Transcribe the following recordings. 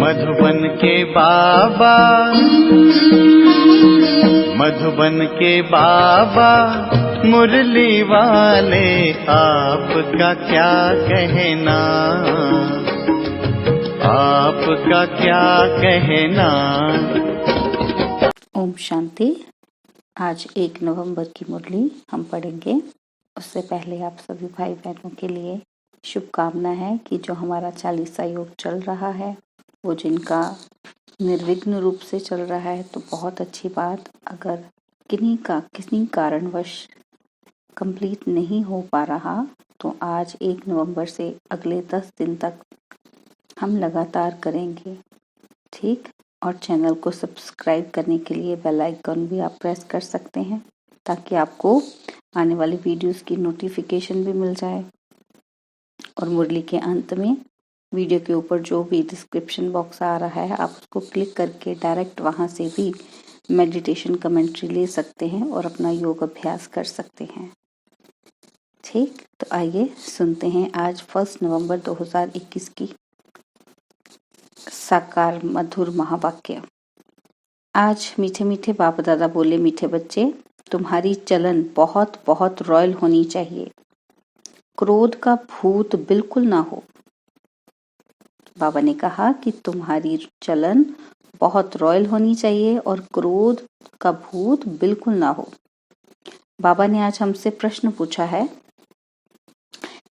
मधुबन के बाबा, मधुबन के बाबा मुरली वाले, आपका क्या कहना, आपका क्या कहना। ओम शांति। आज 1 नवंबर की मुरली हम पढ़ेंगे। उससे पहले आप सभी भाई बहनों के लिए शुभकामना है कि जो हमारा 40सा योग चल रहा है वो जिनका निर्विघ्न रूप से चल रहा है तो बहुत अच्छी बात। अगर किसी कारणवश कंप्लीट नहीं हो पा रहा तो आज 1 नवंबर से अगले 10 दिन तक हम लगातार करेंगे, ठीक। और चैनल को सब्सक्राइब करने के लिए बेल आइकन भी आप प्रेस कर सकते हैं ताकि आपको आने वाली वीडियोस की नोटिफिकेशन भी मिल जाए। और मुरली के अंत में वीडियो के ऊपर जो भी डिस्क्रिप्शन बॉक्स आ रहा है आप उसको क्लिक करके डायरेक्ट वहां से भी मेडिटेशन कमेंट्री ले सकते हैं और अपना योग अभ्यास कर सकते हैं, ठीक। तो आइए सुनते हैं आज 1 नवंबर 2021 की साकार मधुर महावाक्य। आज मीठे मीठे बाप दादा बोले, मीठे बच्चे तुम्हारी चलन बहुत बहुत रॉयल होनी चाहिए, क्रोध का भूत बिल्कुल ना हो। बाबा ने कहा कि तुम्हारी चलन बहुत रॉयल होनी चाहिए और क्रोध का भूत बिल्कुल ना हो। बाबा ने आज हमसे प्रश्न पूछा है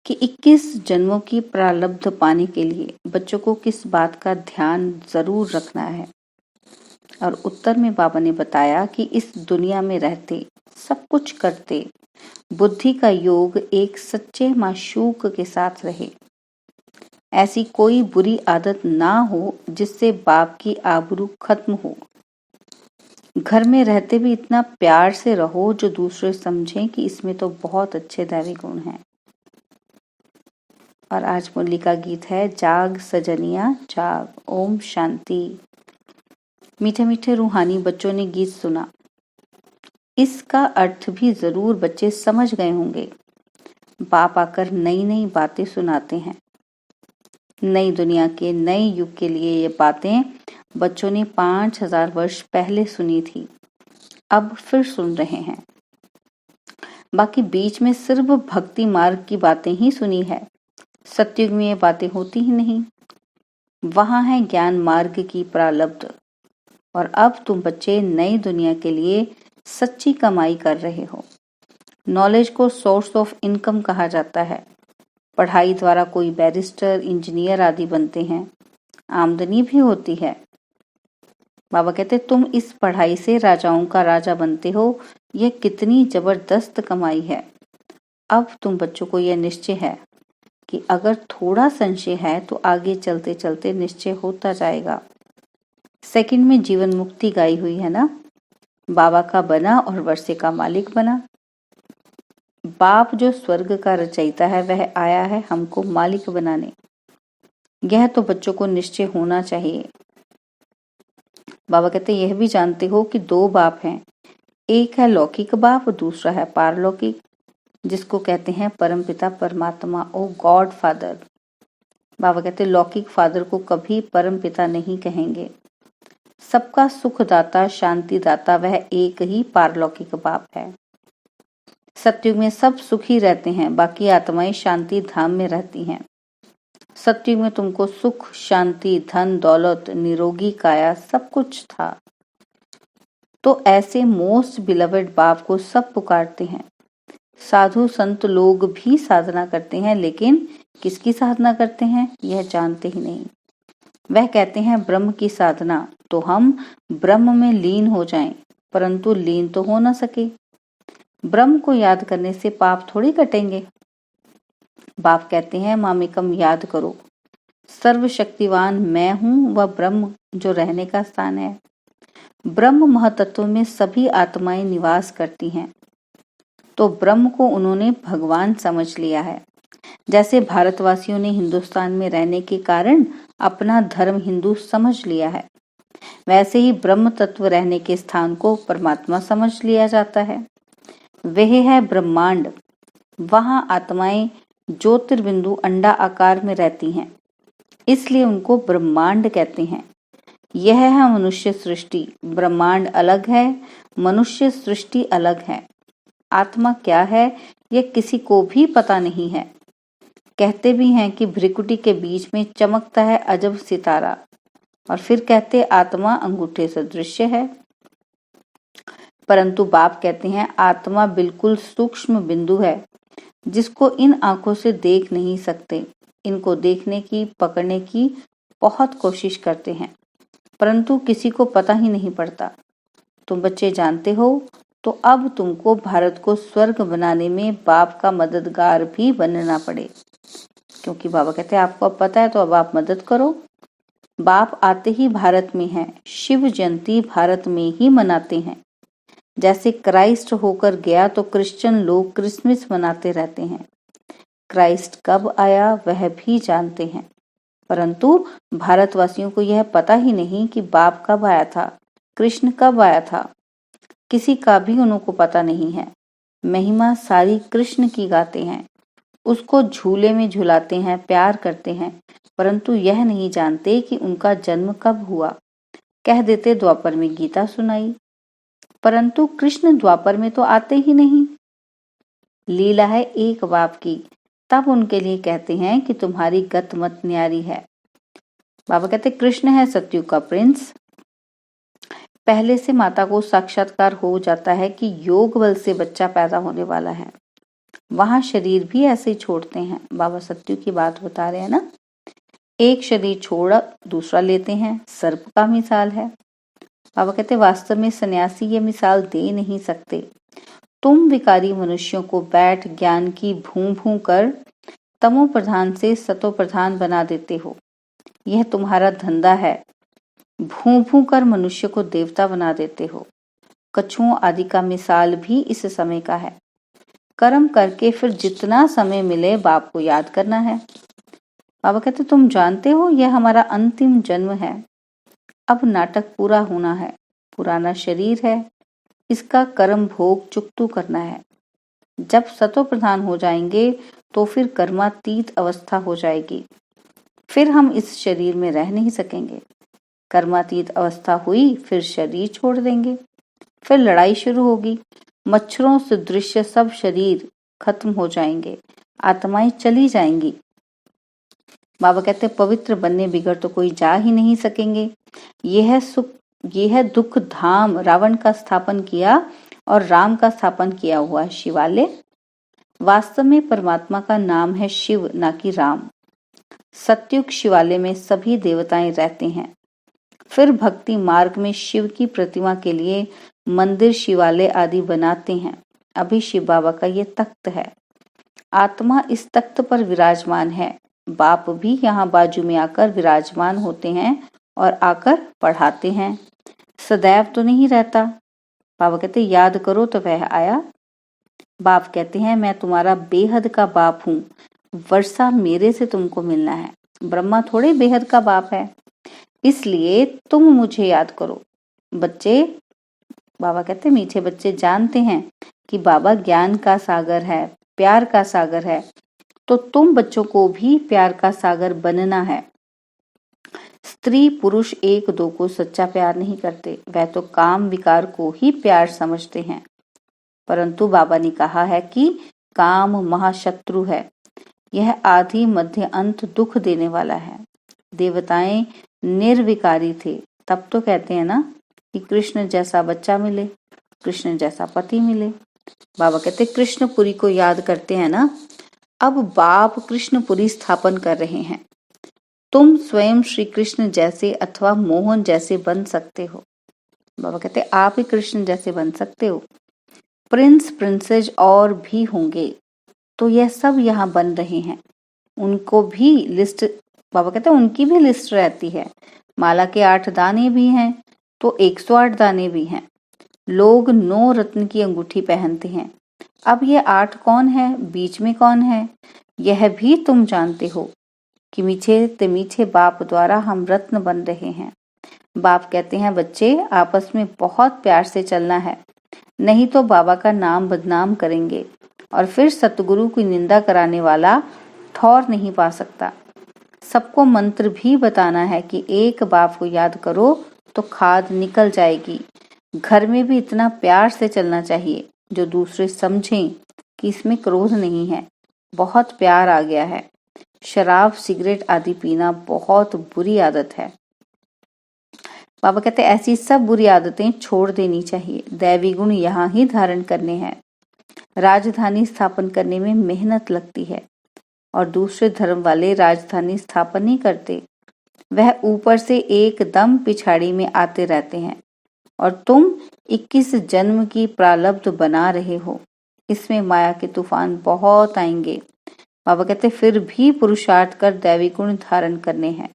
कि 21 जन्मों की प्रारब्ध पाने के लिए बच्चों को किस बात का ध्यान जरूर रखना है। और उत्तर में बाबा ने बताया कि इस दुनिया में रहते सब कुछ करते बुद्धि का योग एक सच्चे माशूक के साथ रहे। ऐसी कोई बुरी आदत ना हो जिससे बाप की आबरू खत्म हो। घर में रहते भी इतना प्यार से रहो जो दूसरे समझें कि इसमें तो बहुत अच्छे दैवी गुण हैं। और आज मुरली का गीत है जाग सजनिया जाग। ओम शांति। मीठे मीठे रूहानी बच्चों ने गीत सुना, इसका अर्थ भी जरूर बच्चे समझ गए होंगे। बाप आकर नई नई बातें सुनाते हैं। नई दुनिया के नए युग के लिए ये बातें बच्चों ने 5000 वर्ष पहले सुनी थी, अब फिर सुन रहे हैं। बाकी बीच में सिर्फ भक्ति मार्ग की बातें ही सुनी है। सतयुग में ये बातें होती ही नहीं, वहां है ज्ञान मार्ग की प्रारब्ध। और अब तुम बच्चे नई दुनिया के लिए सच्ची कमाई कर रहे हो। नॉलेज को सोर्स ऑफ इनकम कहा जाता है। पढ़ाई द्वारा कोई बैरिस्टर, इंजीनियर आदि बनते हैं, आमदनी भी होती है। बाबा कहते तुम इस पढ़ाई से राजाओं का राजा बनते हो, यह कितनी जबरदस्त कमाई है। अब तुम बच्चों को यह निश्चय है कि अगर थोड़ा संशय है तो आगे चलते चलते निश्चय होता जाएगा। सेकंड में जीवन मुक्ति गाई हुई है ना, बाबा का बना और वर्षे का मालिक बना। बाप जो स्वर्ग का रचयिता है वह आया है हमको मालिक बनाने। यह तो बच्चों को निश्चय होना चाहिए। बाबा कहते यह भी जानते हो कि 2 बाप हैं, एक है लौकिक बाप, दूसरा है पारलौकिक, जिसको कहते हैं परमपिता परमात्मा, ओ गॉड फादर। बाबा कहते लौकिक फादर को कभी परमपिता नहीं कहेंगे। सबका सुखदाता, शांति दाता वह एक ही पारलौकिक बाप है। सतयुग में सब सुखी रहते हैं, बाकी आत्माएं शांति धाम में रहती हैं। सतयुग में तुमको सुख, शांति, धन, दौलत, निरोगी काया सब कुछ था। तो ऐसे मोस्ट बिलवेड बाप को सब पुकारते हैं। साधु संत लोग भी साधना करते हैं, लेकिन किसकी साधना करते हैं यह जानते ही नहीं। वह कहते हैं ब्रह्म की साधना, तो हम ब्रह्म में लीन हो जाएं, परंतु लीन तो हो न सके। ब्रह्म को याद करने से पाप थोड़ी कटेंगे। बाप कहते हैं मामिकम याद करो, सर्वशक्तिवान मैं हूं, वह ब्रह्म जो रहने का स्थान है। ब्रह्म महतत्व में सभी आत्माएं निवास करती हैं, तो ब्रह्म को उन्होंने भगवान समझ लिया है। जैसे भारतवासियों ने हिंदुस्तान में रहने के कारण अपना धर्म हिंदू समझ लिया है, वैसे ही ब्रह्म तत्व रहने के स्थान को परमात्मा समझ लिया जाता है। वह है ब्रह्मांड। वहां आत्माएं ज्योतिर्बिंदु अंडा आकार में रहती हैं। इसलिए उनको ब्रह्मांड कहते हैं। यह है मनुष्य सृष्टि। ब्रह्मांड अलग है, मनुष्य सृष्टि अलग है। आत्मा क्या है यह किसी को भी पता नहीं है। कहते भी हैं कि भ्रिकुटी के बीच में चमकता है अजब सितारा, और फिर कहते आत्मा अंगूठे सदृश है। परंतु बाप कहते हैं आत्मा बिल्कुल सूक्ष्म बिंदु है, जिसको इन आंखों से देख नहीं सकते। इनको देखने की, पकड़ने की बहुत कोशिश करते हैं, परंतु किसी को पता ही नहीं पड़ता। तुम बच्चे जानते हो, तो अब तुमको भारत को स्वर्ग बनाने में बाप का मददगार भी बनना पड़े, क्योंकि बाबा कहते हैं आपको अब पता है तो अब आप मदद करो। बाप आते ही भारत में हैं, शिव जयंती भारत में ही मनाते हैं। जैसे क्राइस्ट होकर गया तो क्रिश्चियन लोग क्रिसमस मनाते रहते हैं। क्राइस्ट कब आया वह भी जानते हैं, परंतु भारतवासियों को यह पता ही नहीं कि बाप कब आया था, कृष्ण कब आया था। किसी का भी उनको पता नहीं है। महिमा सारी कृष्ण की गाते हैं, उसको झूले में झुलाते हैं, प्यार करते हैं, परंतु यह नहीं जानते कि उनका जन्म कब हुआ। कह देते द्वापर में गीता सुनाई, परंतु कृष्ण द्वापर में तो आते ही नहीं। लीला है एक बाप की, तब उनके लिए कहते हैं कि तुम्हारी गत मत न्यारी है। बाबा कहते कृष्ण है सतयुग का प्रिंस। पहले से माता को साक्षात्कार हो जाता है कि योग बल से बच्चा पैदा होने वाला है। वहां शरीर भी ऐसे ही छोड़ते हैं। बाबा सतयुग की बात बता रहे हैं ना। एक शरीर छोड़ दूसरा लेते हैं, सर्प का मिसाल है। बाबा कहते वास्तव में सन्यासी ये मिसाल दे नहीं सकते। तुम विकारी मनुष्यों को बैठ ज्ञान की भूं भूं कर तमो प्रधान से सतो प्रधान बना देते हो। यह तुम्हारा धंधा है। भूं भूं कर मनुष्य को देवता बना देते हो। कछुओं आदि का मिसाल भी इस समय का है। कर्म करके फिर जितना समय मिले बाप को याद करना है। बाबा कहते तुम जानते हो यह हमारा अंतिम जन्म है। अब नाटक पूरा होना है। पुराना शरीर है, इसका कर्म भोग चुकतू करना है। जब सतो प्रधान हो जाएंगे तो फिर कर्मातीत अवस्था हो जाएगी। फिर हम इस शरीर में रह नहीं सकेंगे। कर्मातीत अवस्था हुई फिर शरीर छोड़ देंगे। फिर लड़ाई शुरू होगी। मच्छरों सदृश सब शरीर खत्म हो जाएंगे, आत्माएं चली जाएंगी। बाबा कहते पवित्र बनने बिगड़ तो कोई जा ही नहीं सकेंगे। यह दुख धाम रावण का स्थापन किया और राम का स्थापन किया हुआ शिवालय। वास्तव में परमात्मा का नाम है शिव, ना कि राम। सतयुग शिवालय में सभी देवताएं रहते हैं। फिर भक्ति मार्ग में शिव की प्रतिमा के लिए मंदिर, शिवालय आदि बनाते हैं। अभी शिव बाबा का ये तख्त है। आत्मा इस तख्त पर विराजमान है। बाप भी यहाँ बाजू में आकर विराजमान होते हैं और आकर पढ़ाते हैं। सदैव तो नहीं रहता। बाबा कहते याद करो तो वह आया। बाप कहते हैं मैं तुम्हारा बेहद का बाप हूँ, वर्षा मेरे से तुमको मिलना है। ब्रह्मा थोड़े बेहद का बाप है, इसलिए तुम मुझे याद करो। बच्चे, बाबा कहते मीठे बच्चे जानते हैं कि बाबा ज्ञान का सागर है, प्यार का सागर है, तो तुम बच्चों को भी प्यार का सागर बनना है। स्त्री पुरुष एक दो को सच्चा प्यार नहीं करते, वह तो काम विकार को ही प्यार समझते हैं। परंतु बाबा ने कहा है कि काम महाशत्रु है। यह आदि मध्य अंत दुख देने वाला है। देवताएं निर्विकारी थे, तब तो कहते हैं ना कि कृष्ण जैसा बच्चा मिले, कृष्ण जैसा पति मिले। बाबा कहते कृष्णपुरी को याद करते हैं ना। अब बाप कृष्णपुरी स्थापन कर रहे हैं। तुम स्वयं श्री कृष्ण जैसे अथवा मोहन जैसे बन सकते हो। बाबा कहते आप ही कृष्ण जैसे बन सकते हो। प्रिंस प्रिंसेस और भी होंगे, तो यह सब यहाँ बन रहे हैं। उनको भी लिस्ट, बाबा कहते हैं उनकी भी लिस्ट रहती है। माला के 8 दाने भी हैं तो 108 दाने भी हैं। लोग 9 रत्न की अंगूठी पहनते हैं। अब ये 8 कौन है, बीच में कौन है, यह भी तुम जानते हो कि मीठे ते मीठे बाप द्वारा हम रत्न बन रहे हैं। बाप कहते हैं बच्चे आपस में बहुत प्यार से चलना है, नहीं तो बाबा का नाम बदनाम करेंगे और फिर सतगुरु की निंदा कराने वाला ठौर नहीं पा सकता। सबको मंत्र भी बताना है कि एक बाप को याद करो तो खाद निकल जाएगी। घर में भी इतना प्यार से चलना चाहिए जो दूसरे समझें कि इसमें क्रोध नहीं है, बहुत प्यार आ गया है। शराब, सिगरेट आदि पीना बहुत बुरी आदत है। बाबा कहते ऐसी सब बुरी आदतें छोड़ देनी चाहिए। दैवी गुण यहाँ ही धारण करने हैं। राजधानी स्थापन करने में मेहनत लगती है और दूसरे धर्म वाले राजधानी स्थापन नहीं करते। वह ऊपर से एकदम पिछाड़ी में आते रहते हैं और तुम 21 जन्म की प्रारब्ध बना रहे हो। इसमें माया के तूफान बहुत आएंगे। बाबा कहते फिर भी पुरुषार्थ कर दैवी गुण धारण करने हैं।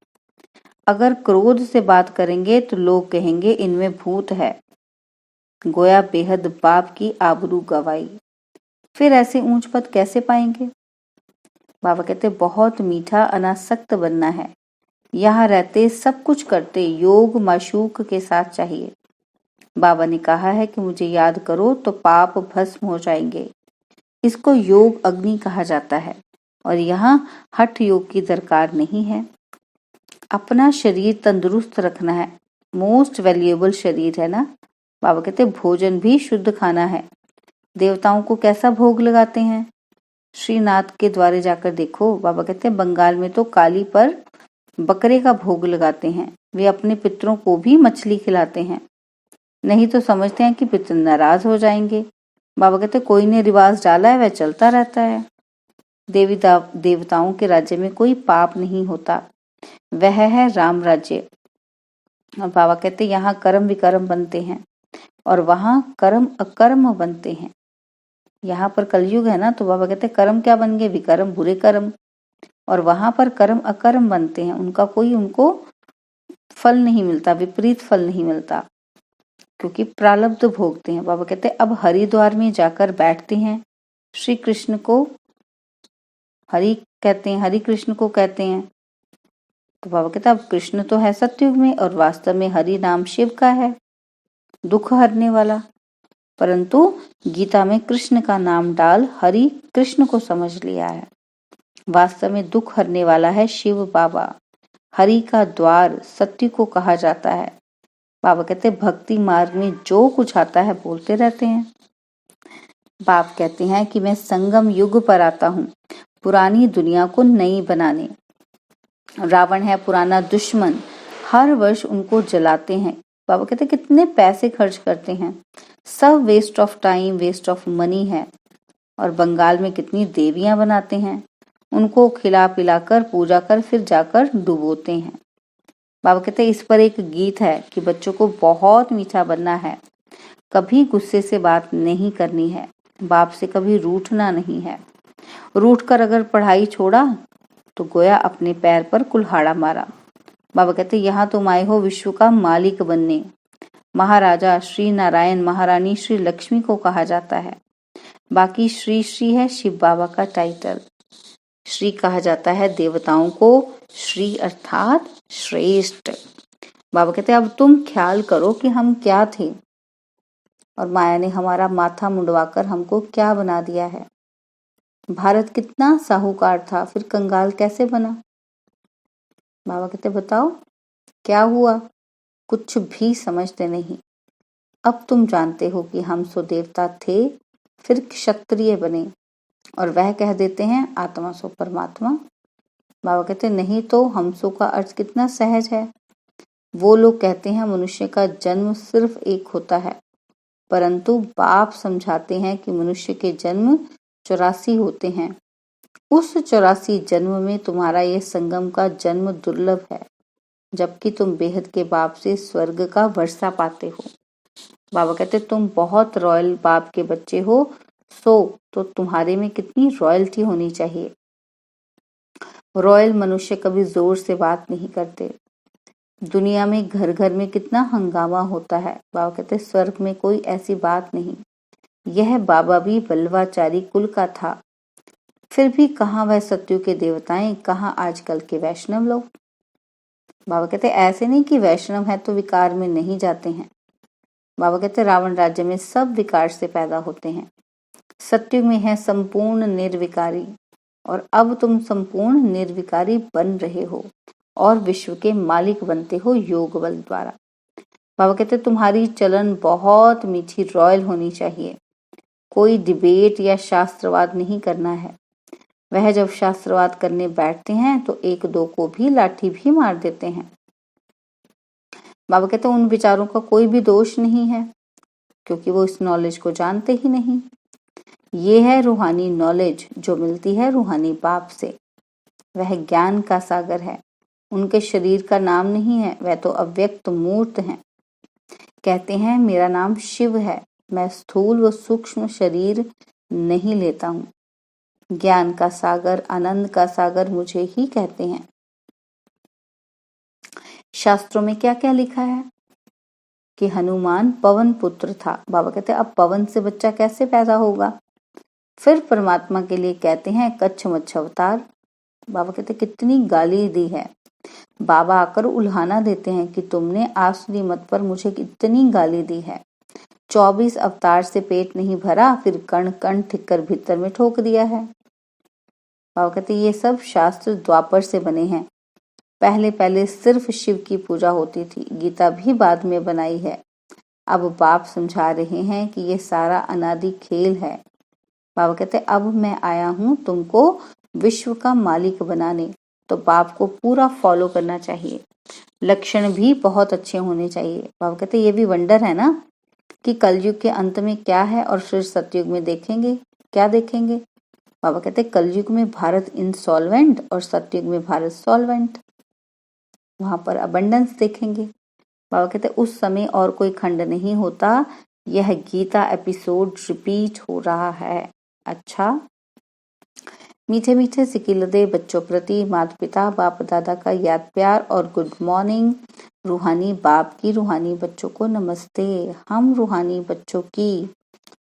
अगर क्रोध से बात करेंगे तो लोग कहेंगे इनमें भूत है। गोया बेहद बाप की आबरू गवाई। फिर ऐसे ऊंच पद कैसे पाएंगे? बाबा कहते बहुत मीठा अनासक्त बनना है। यहाँ रहते सब कुछ करते योग माशूक के साथ चाहिए। बाबा ने कहा है कि मुझे याद करो तो पाप भस्म हो जाएंगे। इसको योग अग्नि कहा जाता है और यहाँ हठ योग की दरकार नहीं है। अपना शरीर तंदुरुस्त रखना है। मोस्ट वैल्यूएबल शरीर है ना। बाबा कहते भोजन भी शुद्ध खाना है। देवताओं को कैसा भोग लगाते हैं? श्रीनाथ के द्वारे जाकर देखो। बाबा कहते हैं बंगाल में तो काली पर बकरे का भोग लगाते हैं। वे अपने पितरों को भी मछली खिलाते हैं, नहीं तो समझते हैं कि पितर नाराज हो जाएंगे। बाबा कहते कोई ने रिवाज डाला है, वह चलता रहता है। देवताओं के राज्य में कोई पाप नहीं होता, वह है राम राज्य। और बाबा कहते यहाँ कर्म विकर्म बनते हैं और वहां कर्म अकर्म बनते हैं। यहाँ पर कलयुग है ना, तो बाबा कहते कर्म क्या बन गए? विकर्म, बुरे कर्म। और वहां पर कर्म अकर्म बनते हैं, उनका कोई उनको फल नहीं मिलता, विपरीत फल नहीं मिलता, क्योंकि प्रारब्ध भोगते हैं। बाबा कहते अब हरिद्वार में जाकर बैठते हैं। श्री कृष्ण को हरि कहते हैं, हरि कृष्ण को कहते हैं। तो बाबा कहते अब कृष्ण तो है सतयुग में और वास्तव में हरि नाम शिव का है, दुख हरने वाला। परंतु गीता में कृष्ण का नाम डाल हरि कृष्ण को समझ लिया है। वास्तव में दुख हरने वाला है शिव बाबा। हरि का द्वार सत्य को कहा जाता है। बाबा कहते भक्ति मार्ग में जो कुछ आता है बोलते रहते हैं। बाप कहते हैं कि मैं संगम युग पर आता हूँ, पुरानी दुनिया को नई बनाने। रावण है पुराना दुश्मन, हर वर्ष उनको जलाते हैं। बाबा कहते कितने पैसे खर्च करते हैं, सब waste of time, waste of money है। और बंगाल में कितनी देवियां बनाते हैं, उनको खिला पिलाकर पूजा कर फिर जाकर डुबोते हैं। बाबा कहते इस पर एक गीत है कि बच्चों को बहुत मीठा बनना है, कभी गुस्से से बात नहीं करनी है, बाप से कभी रूठना नहीं है। रूठकर अगर पढ़ाई छोड़ा तो गोया अपने पैर पर कुल्हाड़ा मारा। बाबा कहते यहाँ तुम आए हो विश्व का मालिक बनने। महाराजा श्री नारायण, महारानी श्री लक्ष्मी को कहा जाता है। बाकी श्री श्री है शिव बाबा का टाइटल। श्री कहा जाता है देवताओं को, श्री अर्थात श्रेष्ठ। बाबा कहते अब तुम ख्याल करो कि हम क्या थे और माया ने हमारा माथा मुंडवाकर हमको क्या बना दिया है। भारत कितना साहूकार था, फिर कंगाल कैसे बना? बाबा कहते बताओ क्या हुआ? कुछ भी समझते नहीं। अब तुम जानते हो कि हम सो देवता थे, फिर क्षत्रिय बने और वह कह देते हैं आत्मा सो परमात्मा। बाबा कहते नहीं तो हमसो का अर्थ कितना सहज है। वो लोग कहते हैं मनुष्य का जन्म सिर्फ एक होता है, परंतु बाप समझाते हैं कि मनुष्य के जन्म 84 होते हैं। उस 84 जन्म में तुम्हारा ये संगम का जन्म दुर्लभ है, जबकि तुम बेहद के बाप से स्वर्ग का वर्षा पाते हो। बाबा कहते तुम बहुत रॉयल बाप के बच्चे हो, सो तो तुम्हारे में कितनी रॉयल्टी होनी चाहिए। रॉयल मनुष्य कभी जोर से बात नहीं करते। दुनिया में घर घर में कितना हंगामा होता है। बाबा कहते स्वर्ग में कोई ऐसी बात नहीं। यह बाबा भी बल्वाचारी कुल का था, फिर भी कहाँ वह सत्यु के देवताएं, कहाँ आजकल के वैष्णव लोग। बाबा कहते ऐसे नहीं कि वैष्णव है तो विकार में नहीं जाते हैं। बाबा कहते रावण राज्य में सब विकार से पैदा होते हैं, सत्युग में है संपूर्ण निर्विकारी और अब तुम संपूर्ण निर्विकारी बन रहे हो और विश्व के मालिक बनते हो योग बल द्वारा। बाबा कहते तुम्हारी चलन बहुत मीठी रॉयल होनी चाहिए। कोई डिबेट या शास्त्रवाद नहीं करना है। वह जब शास्त्रवाद करने बैठते हैं तो एक दो को भी लाठी भी मार देते हैं। बाबा कहते उन विचारों का कोई भी दोष नहीं है, क्योंकि वो इस नॉलेज को जानते ही नहीं। ये है रूहानी नॉलेज जो मिलती है रूहानी बाप से। वह ज्ञान का सागर है। उनके शरीर का नाम नहीं है, वह तो अव्यक्त मूर्त हैं। कहते हैं मेरा नाम शिव है। मैं स्थूल व सूक्ष्म शरीर नहीं लेता हूँ। ज्ञान का सागर, आनंद का सागर मुझे ही कहते हैं। शास्त्रों में क्या क्या लिखा है कि हनुमान पवन पुत्र था। बाबा कहते अब पवन से बच्चा कैसे पैदा होगा। फिर परमात्मा के लिए कहते हैं कच्छ मच्छ अवतार। बाबा कहते कितनी गाली दी है। बाबा आकर उल्हाना देते हैं कि तुमने आसुरी मत पर मुझे कितनी गाली दी है। 24 अवतार से पेट नहीं भरा, फिर कण कण ठिक्कर भीतर में ठोक दिया है। बाबा कहते ये सब शास्त्र द्वापर से बने हैं। पहले पहले सिर्फ शिव की पूजा होती थी। गीता भी बाद में बनाई है। अब बाप समझा रहे हैं कि ये सारा अनादि खेल है। बाबा कहते अब मैं आया हूँ तुमको विश्व का मालिक बनाने। तो बाप को पूरा फॉलो करना चाहिए। लक्षण भी बहुत अच्छे होने चाहिए। बाबा कहते ये भी वंडर है ना कि कलयुग के अंत में क्या है और फिर सतयुग में देखेंगे क्या देखेंगे। बाबा कहते कलयुग में भारत इंसॉल्वेंट और सतयुग में भारत सॉल्वेंट। वहां पर अबंडेंस देखेंगे। बाबा कहते उस समय और कोई खंड नहीं होता। यह गीता एपिसोड रिपीट हो रहा है। अच्छा, मीठे मीठे सिकिलदे बच्चों प्रति माता पिता बाप दादा का याद प्यार और गुड मॉर्निंग। रूहानी बाप की रूहानी बच्चों को नमस्ते। हम रूहानी बच्चों की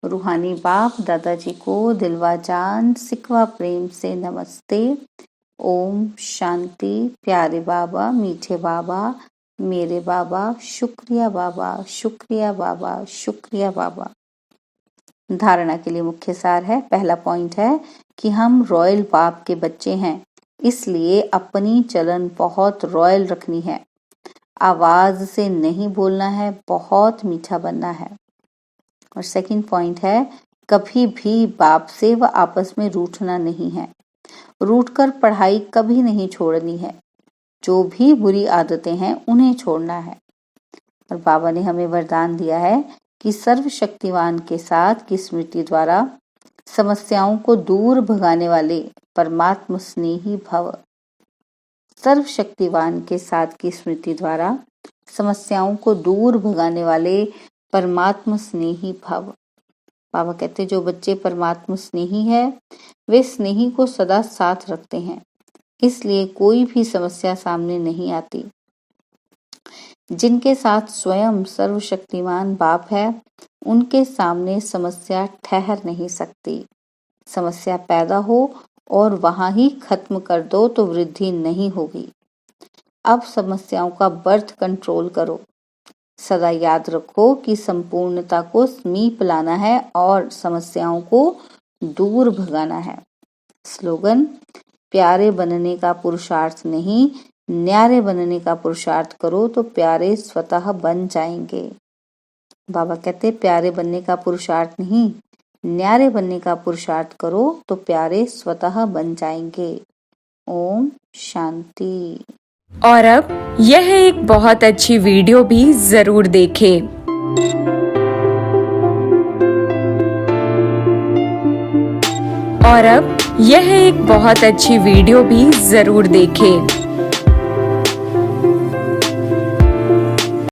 रूहानी बाप दादाजी को दिलवा जान सिकवा प्रेम से नमस्ते। ओम शांति। प्यारे बाबा, मीठे बाबा, मेरे बाबा, शुक्रिया बाबा, शुक्रिया बाबा, शुक्रिया बाबा। धारणा के लिए मुख्य सार है। पहला पॉइंट है कि हम रॉयल बाप के बच्चे हैं, इसलिए अपनी चलन बहुत रॉयल रखनी है। आवाज से नहीं बोलना है, बहुत मीठा बनना है। और सेकंड पॉइंट है कभी भी बाप से व आपस में रूठना नहीं है। रूठकर पढ़ाई कभी नहीं छोड़नी है। जो भी बुरी आदतें हैं उन्हें छोड़ना है। और बाबा ने हमें वरदान दिया है कि सर्वशक्तिवान के साथ की स्मृति द्वारा समस्याओं को दूर भगाने वाले परमात्मा स्नेही भव। सर्वशक्तिवान के साथ की स्मृति द्वारा समस्याओं को दूर भगाने वाले परमात्मा स्नेही भव। बाबा कहते जो बच्चे परमात्मा स्नेही है वे स्नेही को सदा साथ रखते हैं, इसलिए कोई भी समस्या सामने नहीं आती। जिनके साथ स्वयं सर्वशक्तिमान बाप है उनके सामने समस्या ठहर नहीं सकती। समस्या पैदा हो और वहां ही खत्म कर दो तो वृद्धि नहीं होगी। अब समस्याओं का बर्थ कंट्रोल करो। सदा याद रखो कि संपूर्णता को समीप लाना है और समस्याओं को दूर भगाना है। स्लोगन प्यारे बनने का पुरुषार्थ नहीं, न्यारे बनने का पुरुषार्थ करो तो प्यारे स्वतः बन जाएंगे। बाबा कहते प्यारे बनने का पुरुषार्थ नहीं, न्यारे बनने का पुरुषार्थ करो तो प्यारे स्वतः बन जाएंगे। ओम शांति। और अब यह एक बहुत अच्छी वीडियो भी जरूर देखें। और अब यह एक बहुत अच्छी वीडियो भी जरूर देखें।